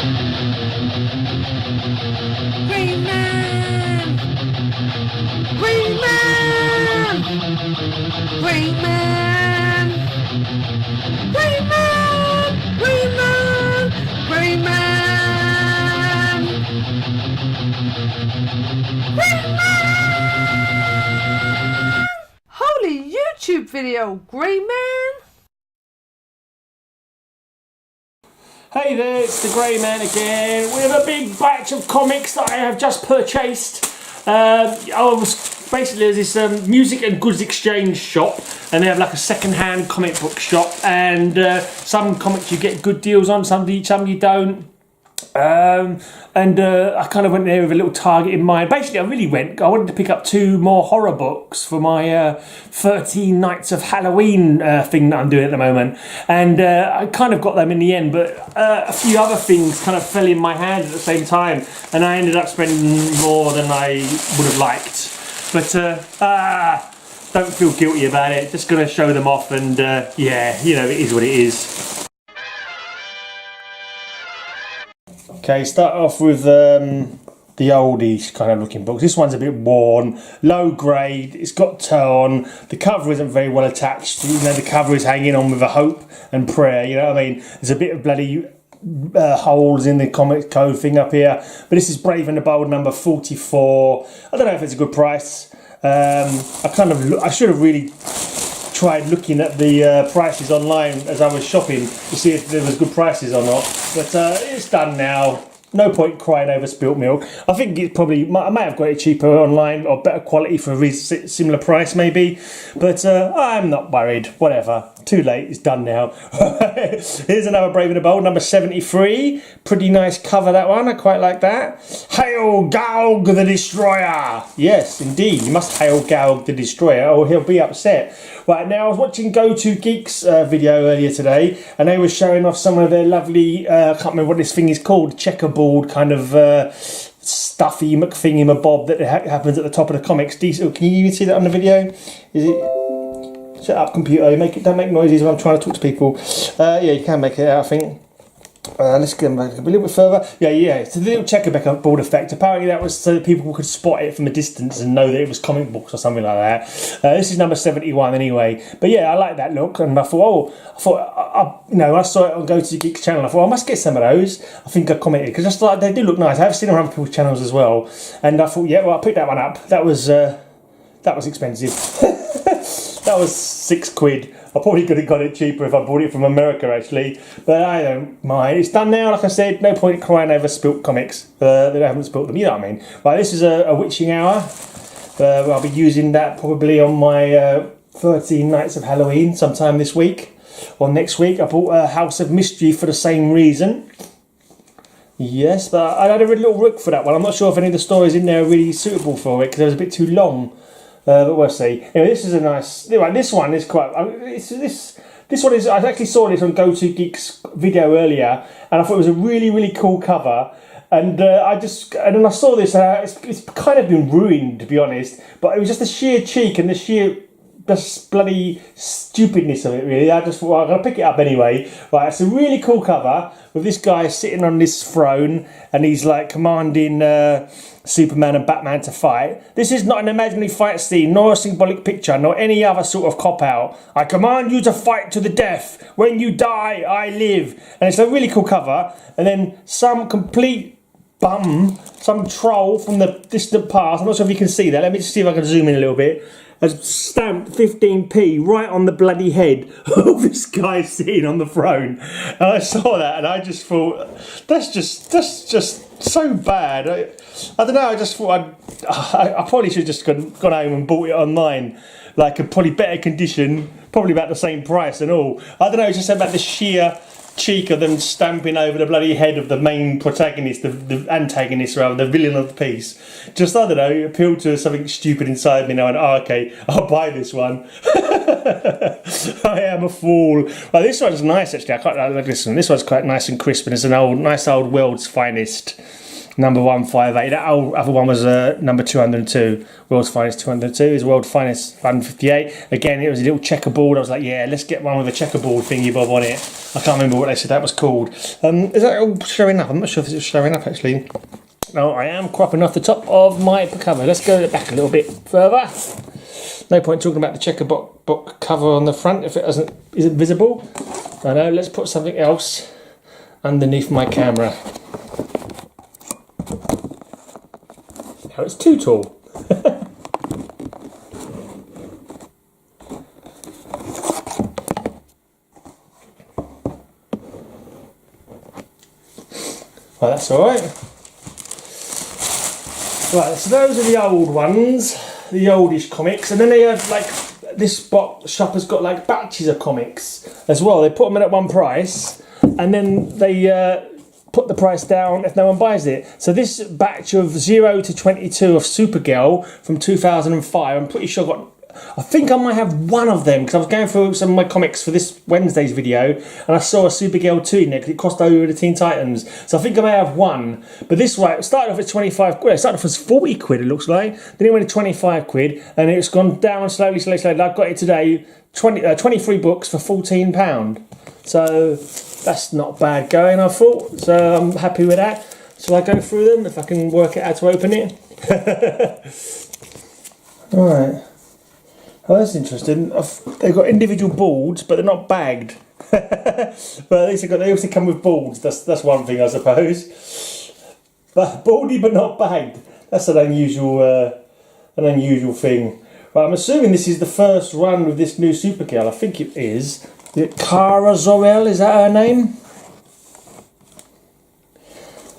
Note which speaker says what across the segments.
Speaker 1: Green Man! Green Man! Green Man! Green Man! Green Man! Green Man! Green Man! Holy YouTube video, Green Man!
Speaker 2: Hey there, it's the Grey Man again with a big batch of comics that I have just purchased. There's this music and goods exchange shop, and they have like a second-hand comic book shop, and some comics you get good deals on, some you don't. I kind of went there with a little target in mind. Basically, I wanted to pick up 2 more horror books for my 13 Nights of Halloween thing that I'm doing at the moment. And I kind of got them in the end, but a few other things kind of fell in my hand at the same time. And I ended up spending more than I would have liked. But don't feel guilty about it. Just going to show them off, and yeah, you know, it is what it is. Okay, start off with the oldies kind of looking books. This one's a bit worn, low grade, it's got torn, the cover isn't very well attached, you know, the cover is hanging on with a hope and prayer, you know what I mean? There's a bit of bloody holes in the comic code thing up here, but this is Brave and the Bold number 44. I don't know if it's a good price. I should have really tried looking at the prices online as I was shopping to see if there was good prices or not, but it's done now. No point crying over spilt milk. I think it probably, I might have got it cheaper online or better quality for a similar price maybe, but I'm not worried, whatever. Too late, it's done now. Here's another Brave and the Bold, number 73. Pretty nice cover, that one, I quite like that. Hail Galg the Destroyer! Yes, indeed, you must hail Galg the Destroyer or he'll be upset. Right, now I was watching Go To Geeks video earlier today, and they were showing off some of their lovely, I can't remember what this thing is called, checkerboard kind of stuffy McThingy-mabob that happens at the top of the comics. Can you even see that on the video? Is it? Shut up, computer. Don't make noises when I'm trying to talk to people. Yeah, you can make it out, I think. Let's get back a little bit further. Yeah, it's a little checkerboard effect. Apparently that was so that people could spot it from a distance and know that it was comic books or something like that. This is number 71 anyway. But yeah, I like that look, and I thought, I saw it on Go To Geeks channel. I thought I must get some of those. I think I commented because I just thought they do look nice. I have seen them on other people's channels as well, and I thought, yeah, well, I picked that one up. That was expensive. That was £6. I probably could have got it cheaper if I bought it from America actually, but I don't mind. It's done now, like I said, no point crying over spilt comics that I haven't spilt them, you know what I mean? Right, this is a witching hour. I'll be using that probably on my 13 Nights of Halloween sometime this week or next week. I bought a House of Mystery for the same reason. Yes, but I had a little look for that one. I'm not sure if any of the stories in there are really suitable for it because it was a bit too long. But we'll see. Anyway, this is a nice. Right, this one is quite. This one is. I actually saw this on Go To Geeks video earlier, and I thought it was a really, really cool cover. And then I saw this. It's kind of been ruined, to be honest. But it was just the sheer cheek and the sheer bloody stupidness of it, really. I just thought, I'm going to pick it up anyway. Right, it's a really cool cover with this guy sitting on this throne, and he's like commanding Superman and Batman to fight. This is not an imaginary fight scene, nor a symbolic picture, nor any other sort of cop-out. I command you to fight to the death. When you die, I live. And it's a really cool cover. And then some complete bum, some troll from the distant past, I'm not sure if you can see that. Let me just see if I can zoom in a little bit. Has stamped 15p right on the bloody head of this guy sitting on the throne. And I saw that and I just thought, that's just so bad. I don't know, I just thought I probably should have just gone home and bought it online. Like a probably better condition, probably about the same price and all. I don't know, it's just about the sheer cheek of them stamping over the bloody head of the main protagonist, the antagonist rather, the villain of the piece. Just, I don't know, it appealed to something stupid inside me and I went, oh, okay, I'll buy this one. I am a fool. Well, this one's nice actually, I quite like this one. This one's quite nice and crisp and it's an nice old world's finest. number 158. That other one was number 202. World's Finest 202 is World's Finest 158. Again, it was a little checkerboard. I was like, yeah, let's get one with a checkerboard thingy bob on it. I can't remember what they said that was called. Is that all showing up? I'm not sure if it's showing up actually. No, I am cropping off the top of my cover. Let's go back a little bit further. No point talking about the checkerboard cover on the front if it isn't visible. I know, let's put something else underneath my camera. Now it's too tall. Well, that's alright. Right, so those are the old ones, the oldish comics, and then they have like this shop has got like batches of comics as well. They put them in at one price, and then they put the price down if no one buys it. So this batch of 0 to 22 of Supergirl from 2005, I'm pretty sure I think I might have one of them because I was going through some of my comics for this Wednesday's video and I saw a Supergirl 2 in there because it crossed over the Teen Titans. So I think I may have one. But this one, it started off at 25 quid. It started off as 40 quid, it looks like. Then it went to 25 quid and it's gone down slowly. I've got it today, 23 books for £14. So that's not bad going, I thought. So I'm happy with that. Shall I go through them if I can work it out to open it? Alright. Oh, that's interesting. They've got individual boards, but they're not bagged. But at least they also come with boards. That's one thing, I suppose. But boardy, but not bagged. That's an unusual thing. But I'm assuming this is the first run with this new Supergirl. I think it is. Is it Kara Zor-El? Is that her name?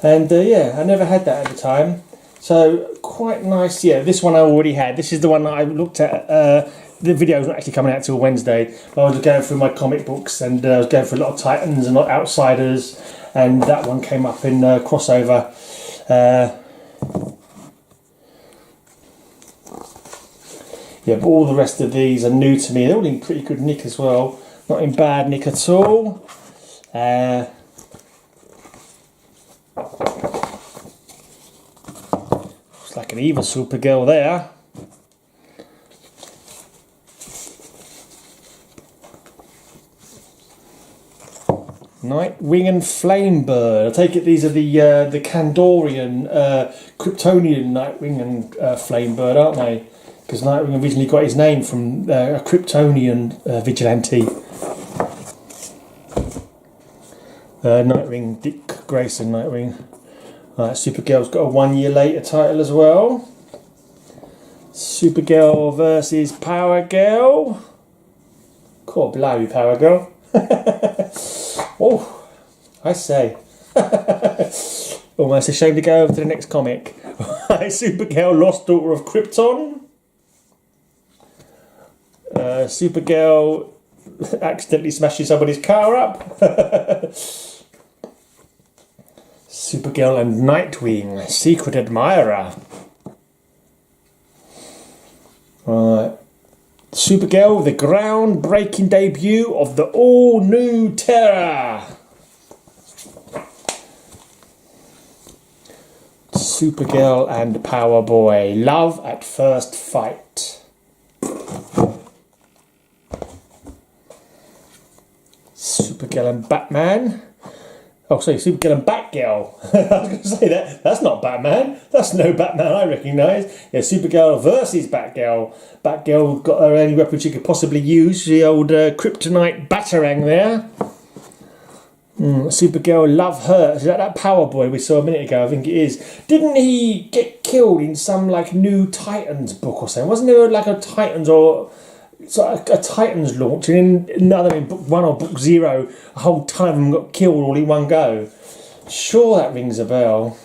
Speaker 2: And yeah, I never had that at the time. So quite nice. Yeah, this one I already had. This is the one that I looked at. The video's not actually coming out till Wednesday. But I was going through my comic books and I was going through a lot of Titans and a lot of Outsiders, and that one came up in crossover. Yeah, but all the rest of these are new to me. They're all in pretty good nick as well. Not in bad nick at all. Looks like an evil Supergirl there. Nightwing and Flamebird. I take it these are the Kandorian, Kryptonian Nightwing and Flamebird, aren't they? Because Nightwing originally got his name from a Kryptonian vigilante. Nightwing, Dick Grayson Nightwing. Supergirl's got a 1 year later title as well. Supergirl versus Power Girl. God blow you, Power Girl. Oh, I say. Almost ashamed to go over to the next comic. Supergirl, Lost Daughter of Krypton. Supergirl accidentally smashes somebody's car up. Supergirl and Nightwing, Secret Admirer. Right. Supergirl, the groundbreaking debut of the all-new Terra. Supergirl and Power Boy, Love at First Fight. Supergirl and Batman. Oh, sorry, Supergirl and Batgirl. I was going to say that. That's not Batman. That's no Batman I recognise. Yeah, Supergirl versus Batgirl. Batgirl got her only weapon she could possibly use. The old kryptonite batarang there. Supergirl, Love Hurts. Is that Power Boy we saw a minute ago? I think it is. Didn't he get killed in some like new Titans book or something? Wasn't there like a Titans or... So a Titans launch, and in book 1 or book 0, a whole ton of them got killed all in one go. Sure, that rings a bell.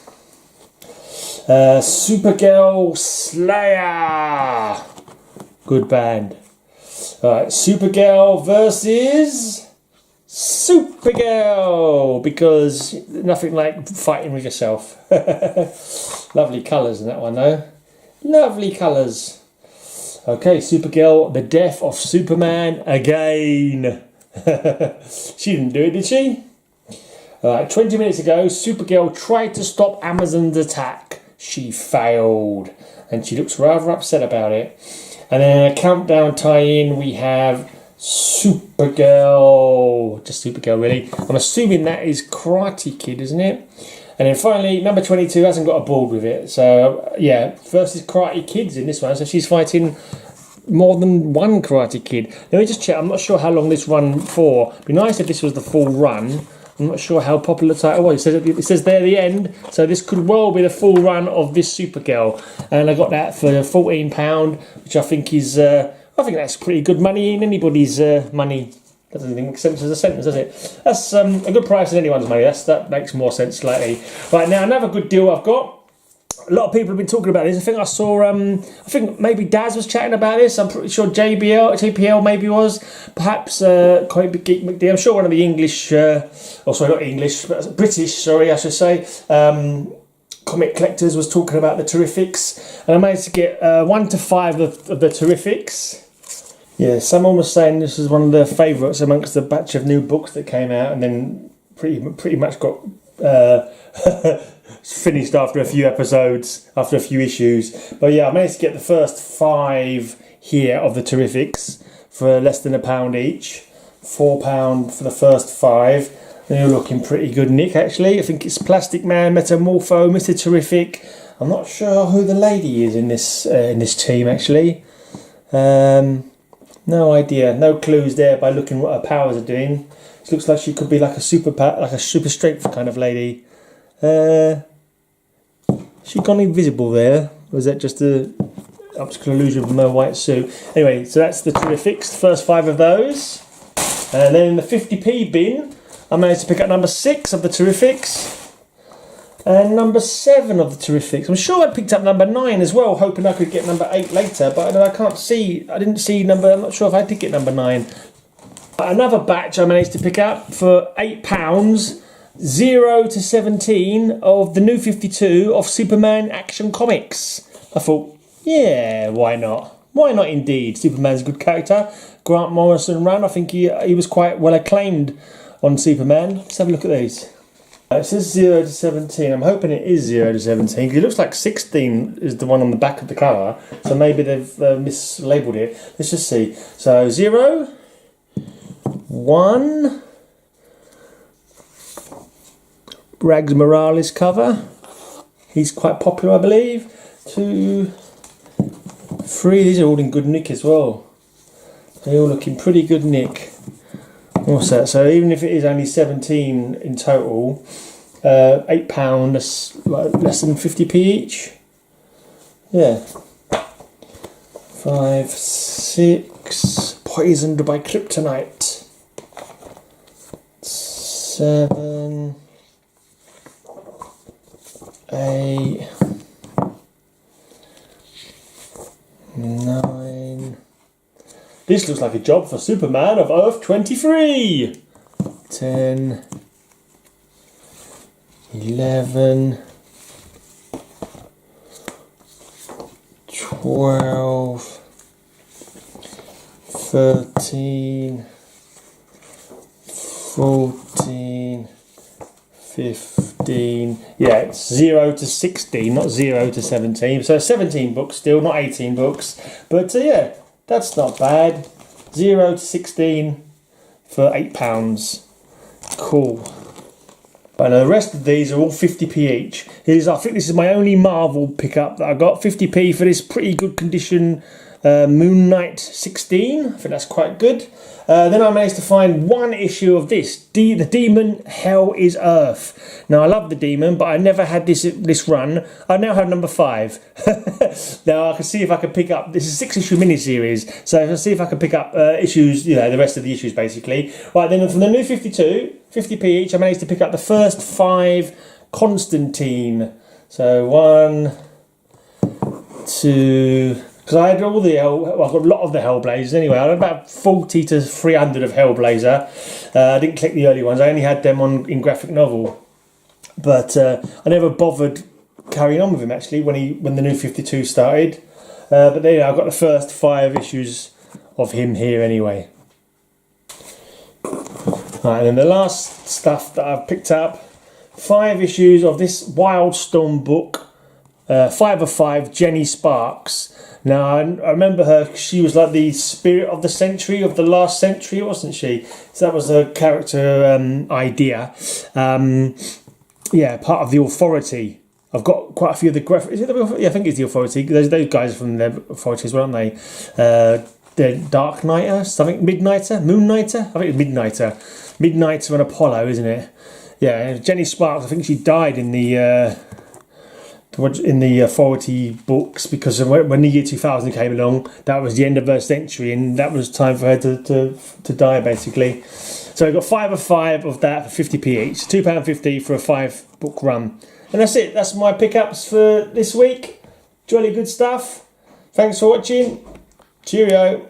Speaker 2: Supergirl Slayer. Good band. Alright, Supergirl versus Supergirl, because nothing like fighting with yourself. Lovely colours in that one though. Lovely colours. Okay, Supergirl, the death of Superman again. She didn't do it, did she? Alright, 20 minutes ago, Supergirl tried to stop Amazon's attack. She failed. And she looks rather upset about it. And then in a countdown tie-in, we have Supergirl. Just Supergirl, really. I'm assuming that is Karate Kid, isn't it? And then finally, number 22 hasn't got a board with it. So, yeah, versus Karate Kid's in this one. So she's fighting more than one Karate Kid. Let me just check. I'm not sure how long this run for. It'd be nice if this was the full run. I'm not sure how popular the title was. It says there at the end. So this could well be the full run of this Supergirl. And I got that for £14, which I think is... I think that's pretty good money in anybody's money. That doesn't make sense as a sentence, does it? That's a good price in anyone's money. That makes more sense slightly. Right, now another good deal I've got. A lot of people have been talking about this. I think I saw, I think maybe Daz was chatting about this. I'm pretty sure JPL maybe was. Perhaps Comic Geek McD. I'm sure one of the English, not English, but British, I should say, comic collectors was talking about the Terrifics. And I managed to get 1 to 5 of the Terrifics. Yeah, someone was saying this is one of their favourites amongst the batch of new books that came out and then pretty much got... finished after a few episodes, after a few issues. But yeah, I managed to get the first 5 here of the Terrifics for less than £1 each. £4 for the first 5. They're looking pretty good, Nick, actually. I think it's Plastic Man, Metamorpho, Mr. Terrific. I'm not sure who the lady is in this team, actually. No idea. No clues there by looking what her powers are doing. She looks like she could be like a super strength kind of lady. She gone invisible there? Or is that just an optical illusion from her white suit? Anyway, so that's the Terrifics, the first 5 of those. And then in the 50p bin, I managed to pick up number 6 of the Terrifics. And number 7 of the Terrifics. I'm sure I picked up number 9 as well, hoping I could get number 8 later, but I can't see, I didn't see number, I'm not sure if I did get number 9. Another batch I managed to pick up for £8. 0 to 17 of the New 52 of Superman Action Comics. I thought, yeah, why not? Why not indeed? Superman's a good character. Grant Morrison run, I think he was quite well acclaimed on Superman. Let's have a look at these. It says 0 to 17. I'm hoping it is 0 to 17 because it looks like 16 is the one on the back of the cover. So maybe they've mislabeled it. Let's just see. So 0, 1... Rags Morales cover. He's quite popular, I believe. 2, 3. These are all in good nick as well. They're all looking pretty good nick. What's that? So even if it is only 17 in total, £8, that's like less than 50p each. Yeah. 5, 6. Poisoned by kryptonite. 7. 8, 9. This looks like a job for Superman of Earth 23. 10, 11, 12, 13, 14, 15. Yeah, it's 0 to 16, not 0 to 17. So 17 books still, not 18 books. But yeah, that's not bad. 0 to 16 for £8. Cool. And the rest of these are all 50p each. I think this is my only Marvel pickup that I got. 50p for this pretty good condition Moon Knight 16. I think that's quite good. Then I managed to find 1 issue of this, The Demon Hell is Earth. Now I love The Demon, but I never had this run. I now have number 5. Now I can see if I can pick up, this is a 6-issue miniseries, so I can see if I can pick up issues, the rest of the issues basically. Right, then from the New 52, 50p each, I managed to pick up the first 5 Constantine. So 1, 2... Because I had all the I've got a lot of the Hellblazers anyway. I had about 40 to 300 of Hellblazer. I didn't collect the early ones. I only had them in graphic novel. But I never bothered carrying on with him actually when the New 52 started. But there you go, I've got the first 5 issues of him here anyway. Right, and then the last stuff that I've picked up, 5 issues of this Wildstorm book, 5 of 5, Jenny Sparks. Now, I remember her, she was like the spirit of the century, of the last century, wasn't she? So that was her character idea. Yeah, part of the Authority. I've got quite a few of the graphics. Is it the, yeah, I think it's the Authority. Those guys are from the Authority as well, aren't they? The Dark Knighter, something, Midnighter, Moonnighter? I think it's Midnighter. Midnighter and Apollo, isn't it? Yeah, Jenny Sparks, I think she died in the Authority books, because when the year 2000 came along, that was the end of her century, and that was time for her to die, basically. So I got 5 of 5 of that for 50p each, £2.50 for a 5-book run. And that's it, that's my pickups for this week. Jolly good stuff. Thanks for watching. Cheerio.